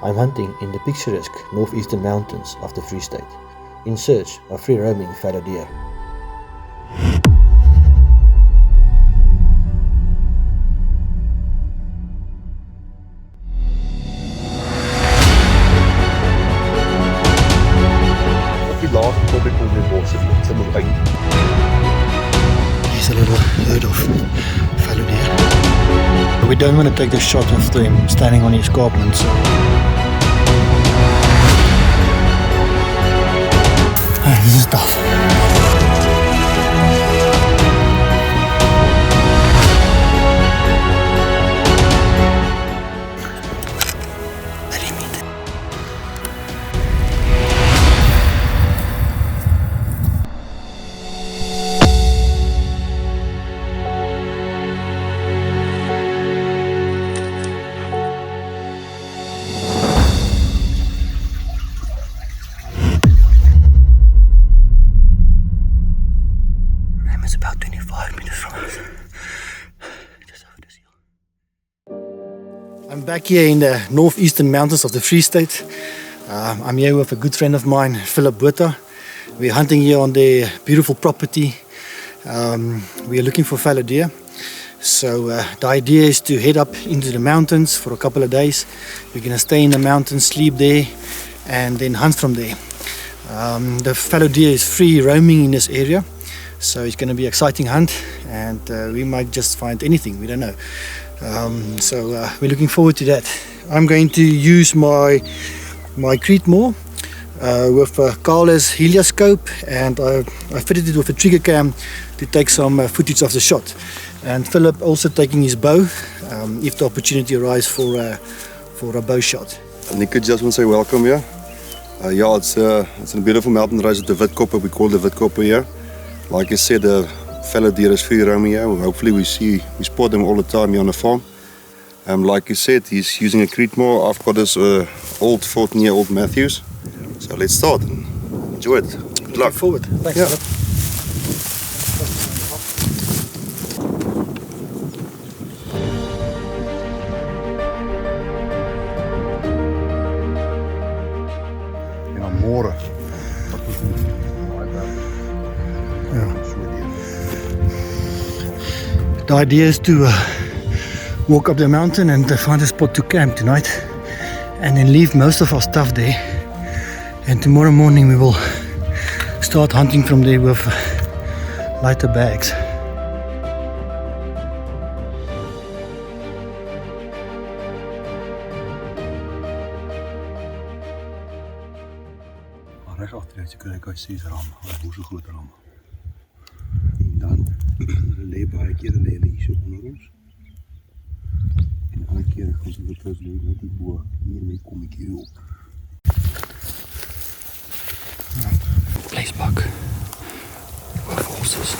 I'm hunting in the picturesque Northeastern mountains of the Free State, in search of free-roaming fallow deer. There's a little herd of fallow deer. We don't want to take the shot of them standing on escarpment, so this is tough. It's about 25 meters from us. Just over this hill. I'm back here in the northeastern mountains of the Free State. I'm here with a good friend of mine, Phillip Botha. We're hunting here on their beautiful property. We are looking for fallow deer. So the idea is to head up into the mountains for a couple of days. We're going to stay in the mountains, sleep there, and then hunt from there. The fallow deer is free roaming in this area. So it's going to be an exciting hunt, and we might just find anything, we don't know. So we're looking forward to that. I'm going to use my Creedmoor with a Carl's helioscope, and I fitted it with a trigger cam to take some footage of the shot. And Phillip also taking his bow, if the opportunity arises for a bow shot. Nick, just want to say welcome here. Yeah, it's a beautiful mountain range at the Witkoppe. We call the Witkoppe here. Like I said, the fallow deer is free roaming here. Hopefully we spot them all the time here on the farm. Like you said, he's using a Creedmoor. I've got this old 14-year-old Matthews. So let's start and enjoy it. Good luck. Look forward. Thanks, yeah. Phillip. Môre. The idea is to walk up the mountain and find a spot to camp tonight, and then leave most of our stuff there, and tomorrow morning we will start hunting from there with lighter bags. Reg agter jy kry jy 6 ram, hoe so groot ram. En dan lê baie keer lê hulle hier so onder ons. En ander keer gaan hulle dit lê net die bo hier mee kom ek hier op. Vleesbak with horses.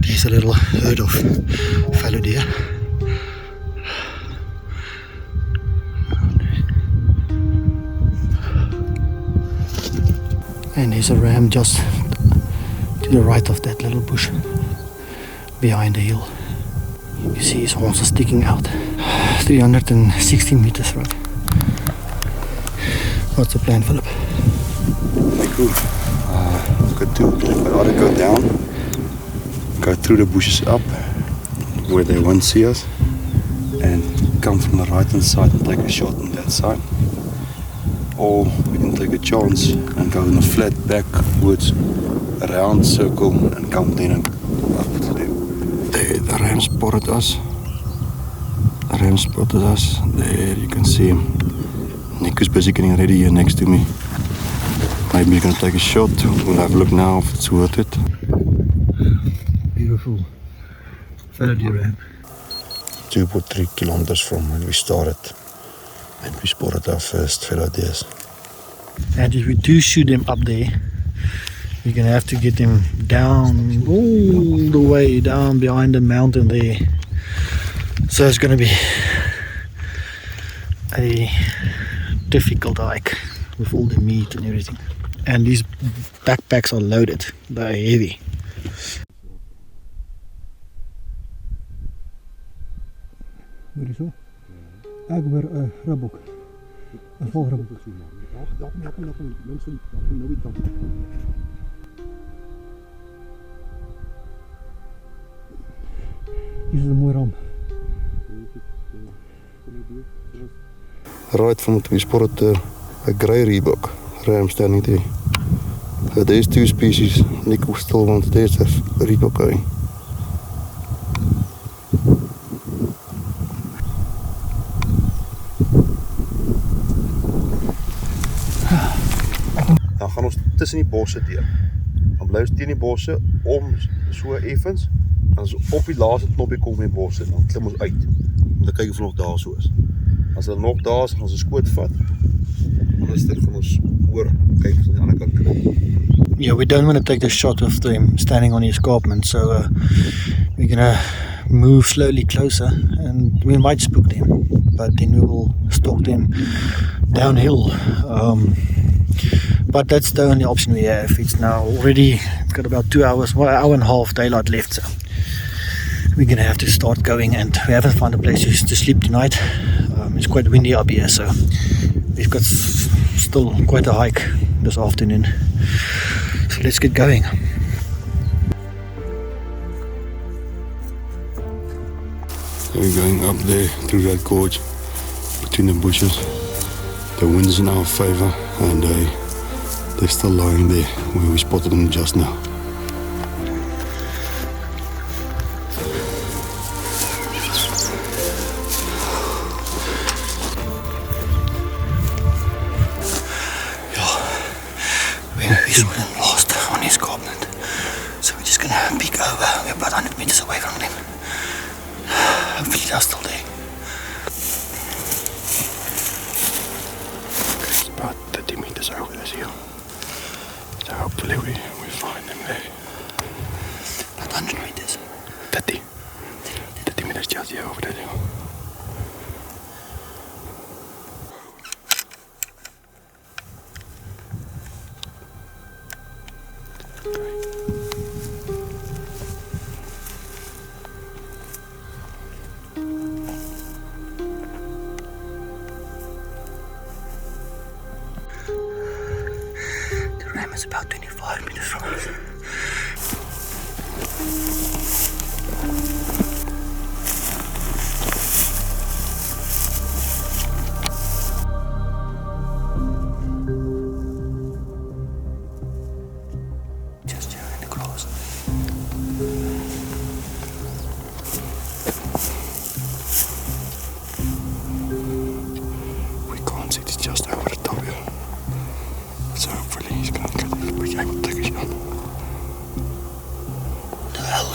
There's a little herd of fallow deer. And there's a ram just to the right of that little bush behind the hill. You see his horns are sticking out. 360 meters, right? What's the plan, Phillip? Very cool. Got to either go down, go through the bushes up where they won't see us, and come from the right hand side and take a shot on that side. or we can take a chance and go in a flat backwards, a round circle and come then and up to them. There, the ram spotted us. The ram spotted us. There, you can see him. Nick is busy getting ready here next to me. Maybe we're gonna take a shot. We'll have a look now if it's worth it. Beautiful fallow deer ram. 2.3 kilometers from where we started. And we spotted our first fallow deers. And if we do shoot them up there, we're gonna have to get them down all the way down behind the mountain there. So it's gonna be a difficult hike with all the meat and everything. And these backpacks are loaded, they're heavy. Wat is zo? Ek weer 'n ribbok. 'n volribbok. Ja, mensen nou die kant. Hier is 'n mooi ram. Right from what we spotted a grey reebok ram standing there. There's two species. Nick still wants there's a reebok going. Dan gaan ons tussen die bosse deur. Dan bly ons teen die bosse om so effens. Dan as op die laaste knoppie kom in die bosse en dan klim ons uit. Om te kyk of nog daar so is. As hulle nog daar is, gaan ons 'n skoot vat. Anders dan gaan ons oor kyk of aan die ander kant kry. Yeah, we don't want to take the shot of them standing on the escarpment, so we're gonna move slowly closer and we might spook them, but then we will stalk them downhill. But that's the only option we have. It's now already, we've got about 2 hours, 1 hour and a half daylight left, so we're gonna have to start going, and we haven't found a place to sleep tonight. It's quite windy up here, so we've got still quite a hike this afternoon. So let's get going. We're going up there through that gorge between the bushes. The wind's in our favor and they're still lying there where we spotted them just now. We saw them last on the escarpment, so we're just gonna peek over. We're about 100 meters away from them. Hopefully they're still there. It's about 30 meters over this hill, so hopefully we find them there. About 100 meters. 30 meters just here over that hill. The ram is about 25 meters from us. Just here in the grass. We can't see, it's just over the top here. So hopefully he's gonna get it, but I will take a shot. The hell,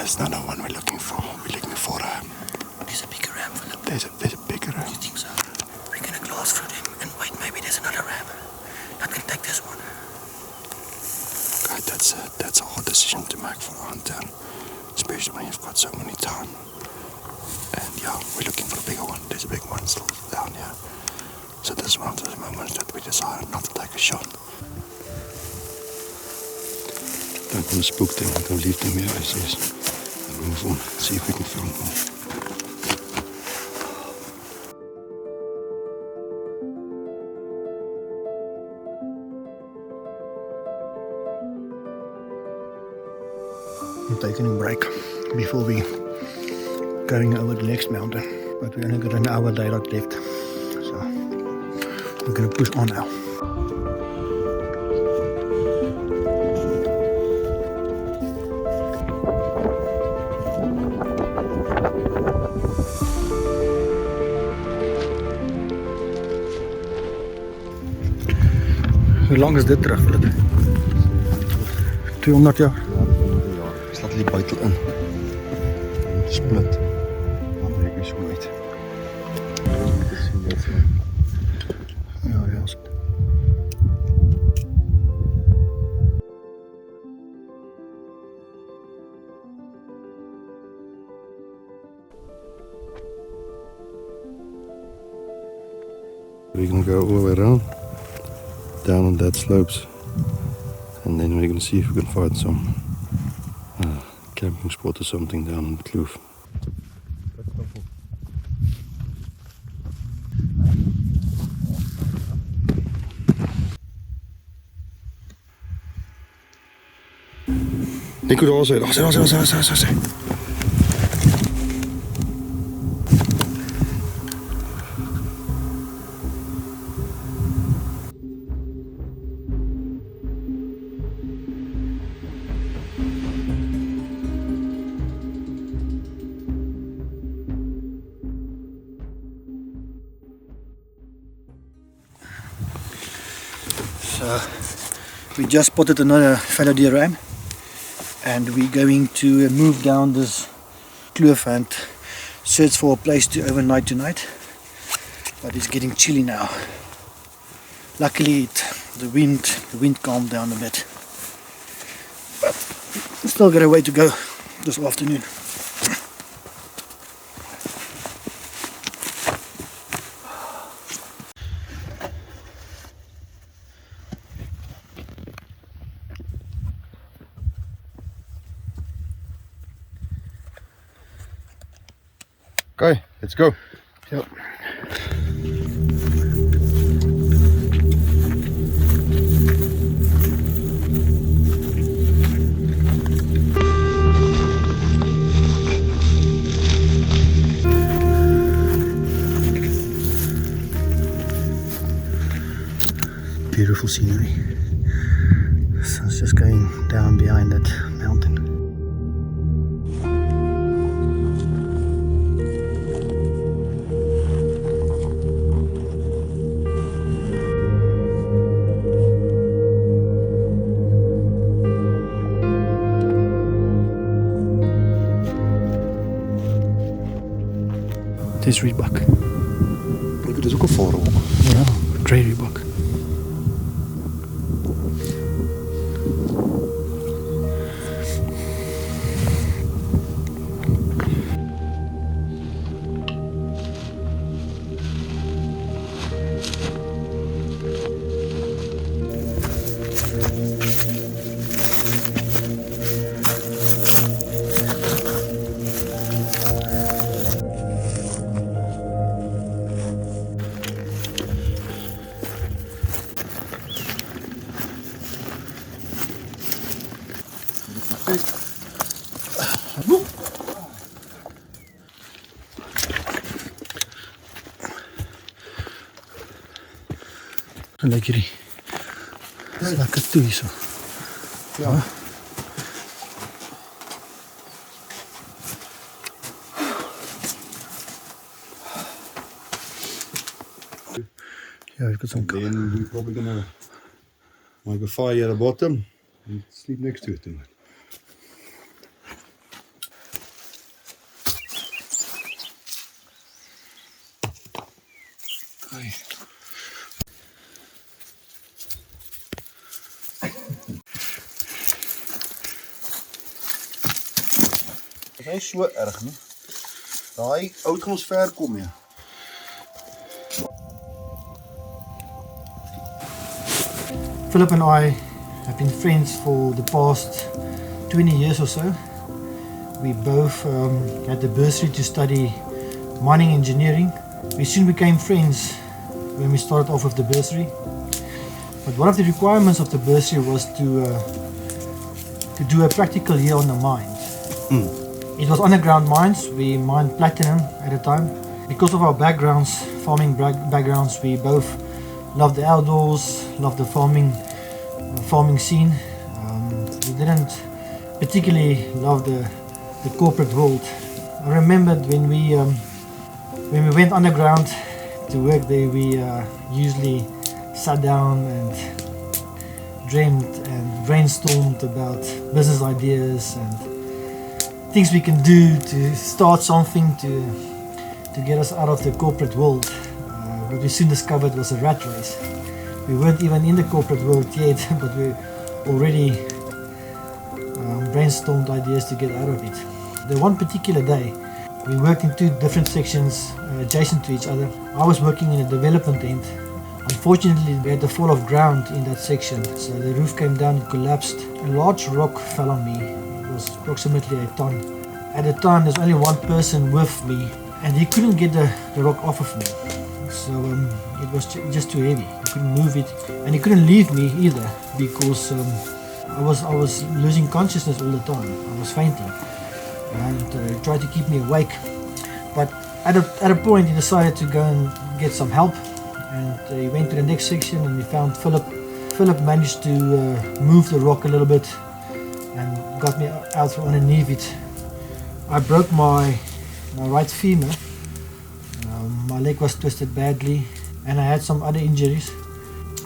That's not the one we're looking for. We're looking for There's a bigger ram, Phillip. there's a bigger ram. You think so? We're gonna glass fruit him and wait, maybe there's another ram. Not gonna take this one. God, that's a hard decision to make for a hunter, especially when you've got so many time. And yeah, we're looking for a bigger one. There's a big one still down here. So this is one of those moments that we decided not to take a shot. Don't want to spook them. I'm going to leave them here, I says. And move on, see if we can film them. I'm taking a break before we going over the next mountain. But we only got an hour daylight left. So we're gonna push on now. Hoe lang is dit terug, Phillip? 200 jaar? Ja, slaat die buitel in. Split. Dan breek ik zo uit. Ja, ja. We're going to go all the way around, down on that slopes, and then we're going to see if we can find some camping spot or something down on the kloof. Nico, daar is hy. So we just spotted another fallow deer ram, and we're going to move down this kloof and search for a place to overnight tonight. But it's getting chilly now. Luckily the wind calmed down a bit, but still got a way to go this afternoon. Okay, let's go. Yep. Beautiful scenery. Sun's just going down behind that mountain. Het is rietbak. Dit is ook een varel. Ja, grey rietbak. Lekker hier. Dat is lekker toe hier zo. Ja. Ja, you've got some Then we're probably gonna make a fire at the bottom and sleep next to it tonight. Okay. Dit is so erg nie. Daai oud gaan ons ver kom jy. Philip and I have been friends for the past 20 years or so. We both had the bursary to study mining engineering. We soon became friends when we started off with the bursary. But one of the requirements of the bursary was to do a practical year on the mines. It was underground mines. We mined platinum at the time. Because of our backgrounds, farming backgrounds, we both loved the outdoors, loved the farming scene. We didn't particularly love the corporate world. I remembered when we went underground to work there, we usually sat down and dreamed and brainstormed about business ideas and things we can do to start something to get us out of the corporate world. What we soon discovered was a rat race. We weren't even in the corporate world yet, but we already brainstormed ideas to get out of it. The one particular day, we worked in two different sections adjacent to each other. I was working in a development end. Unfortunately, we had the fall of ground in that section, so the roof came down and collapsed. A large rock fell on me. It was approximately a ton. At the time, there's only one person with me, and he couldn't get the rock off of me. So it was just too heavy. He couldn't move it, and he couldn't leave me either because I was losing consciousness all the time. I was fainting, and he tried to keep me awake. But at a point, he decided to go and get some help, and he went to the next section, and he found Philip. Philip managed to move the rock a little bit and got me out from underneath it. I broke my right femur. My leg was twisted badly, and I had some other injuries.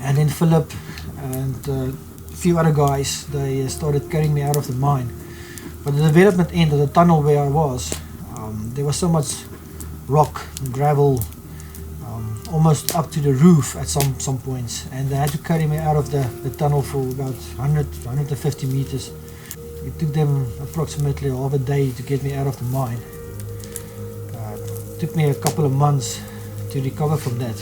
And then Philip and a few other guys, they started carrying me out of the mine. But the development end of the tunnel where I was, there was so much rock and gravel, almost up to the roof at some points, and they had to carry me out of the tunnel for about 150 meters. It took them approximately half a day to get me out of the mine. It took me a couple of months to recover from that.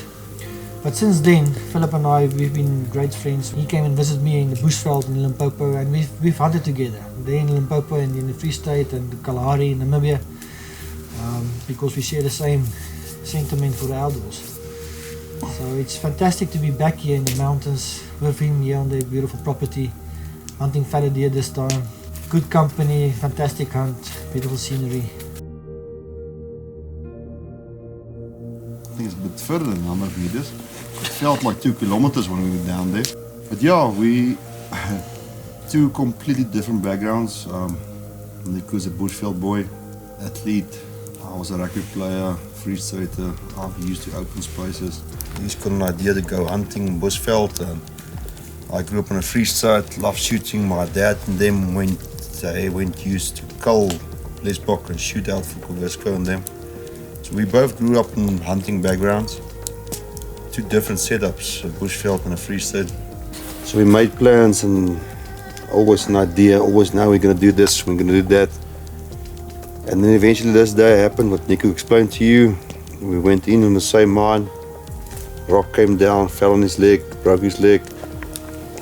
But since then, Philip and I, we've been great friends. He came and visited me in the bushveld in Limpopo, and we've hunted together. There in Limpopo and in the Free State and the Kalahari in Namibia, because we share the same sentiment for the outdoors. So it's fantastic to be back here in the mountains with him here on the beautiful property, hunting fallow deer this time. Good company, fantastic hunt, beautiful scenery. I think it's a bit further than 100 meters. It felt like 2 kilometers when we were down there. But yeah, we had two completely different backgrounds. Nico was a bushveld boy, athlete. I was a rugby player, free stater. I'm used to open spaces. He's got an idea to go hunting bushveld. I grew up on a free state, loved shooting. My dad and them went used to cull lesbok and shoot out for Witkoppe and them. So we both grew up in hunting backgrounds. Two different setups, a bushveld and a free state. So we made plans and always an idea, always now we're going to do this, we're going to do that. And then eventually this day happened, what Nico explained to you. We went in on the same mine, rock came down, fell on his leg, broke his leg.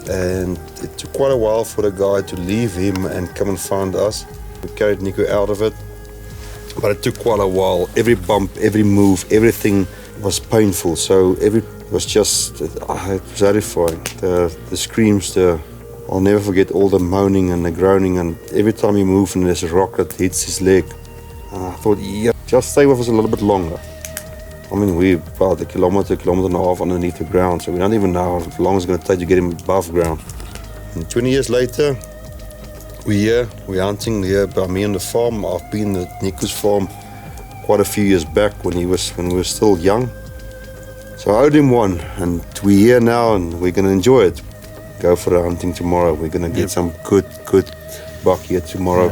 And it took quite a while for the guy to leave him and come and find us. We carried Nico out of it. But it took quite a while. Every bump, every move, everything was painful. So it was just, it was horrifying. The screams, I'll never forget all the moaning and the groaning. And every time he moved and there's a rock that hits his leg. And I thought, yeah, just stay with us a little bit longer. I mean, we're about a kilometer and a half underneath the ground. So we don't even know how long it's going to take to get him above ground. And 20 years later, we're hunting here by me on the farm. I've been at Nico's farm quite a few years back when we were still young. So I owed him one, and we're here now and we're going to enjoy it. Go for the hunting tomorrow. We're going to get some good buck here tomorrow.